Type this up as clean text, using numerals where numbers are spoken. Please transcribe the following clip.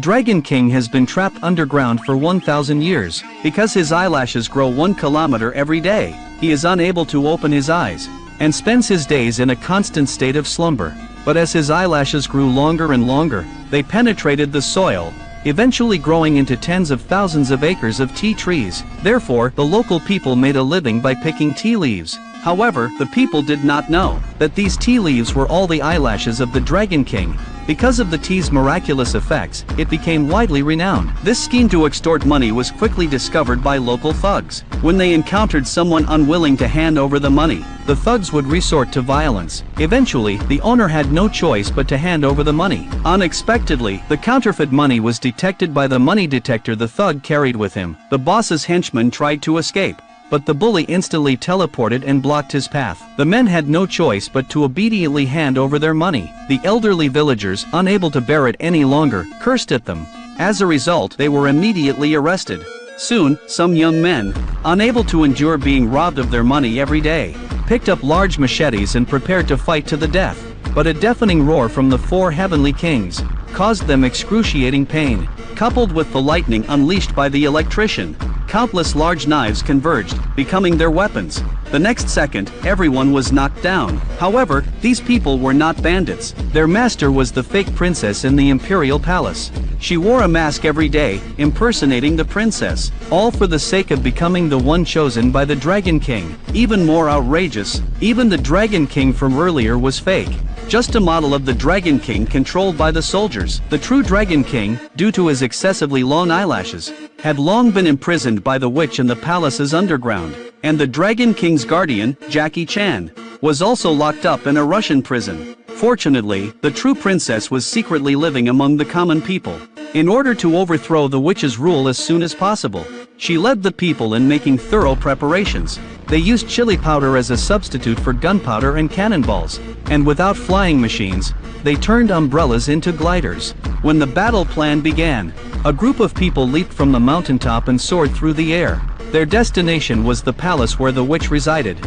Dragon King has been trapped underground for 1,000 years. Because his eyelashes grow 1 kilometer every day, he is unable to open his eyes, and spends his days in a constant state of slumber. But as his eyelashes grew longer and longer, they penetrated the soil, eventually growing into tens of thousands of acres of tea trees. Therefore, the local people made a living by picking tea leaves. However, the people did not know that these tea leaves were all the eyelashes of the Dragon King. Because of the tea's miraculous effects, it became widely renowned. This scheme to extort money was quickly discovered by local thugs. When they encountered someone unwilling to hand over the money, the thugs would resort to violence. Eventually, the owner had no choice but to hand over the money. Unexpectedly, the counterfeit money was detected by the money detector the thug carried with him. The boss's henchman tried to escape, but the bully instantly teleported and blocked his path. The men had no choice but to obediently hand over their money. The elderly villagers, unable to bear it any longer, cursed at them. As a result, they were immediately arrested. Soon, some young men, unable to endure being robbed of their money every day, picked up large machetes and prepared to fight to the death. But a deafening roar from the 4 heavenly kings caused them excruciating pain. Coupled with the lightning unleashed by the electrician, countless large knives converged, becoming their weapons. The next second, everyone was knocked down. However, these people were not bandits. Their master was the fake princess in the imperial palace. She wore a mask every day, impersonating the princess, all for the sake of becoming the one chosen by the Dragon King. Even more outrageous, even the Dragon King from earlier was fake. Just a model of the Dragon King controlled by the soldiers. The true Dragon King, due to his excessively long eyelashes, had long been imprisoned by the witch in the palace's underground, and the Dragon King's guardian, Jackie Chan, was also locked up in a Russian prison. Fortunately, the true princess was secretly living among the common people. In order to overthrow the witch's rule as soon as possible, she led the people in making thorough preparations. They used chili powder as a substitute for gunpowder and cannonballs, and without flying machines, they turned umbrellas into gliders. When the battle plan began, a group of people leaped from the mountaintop and soared through the air. Their destination was the palace where the witch resided.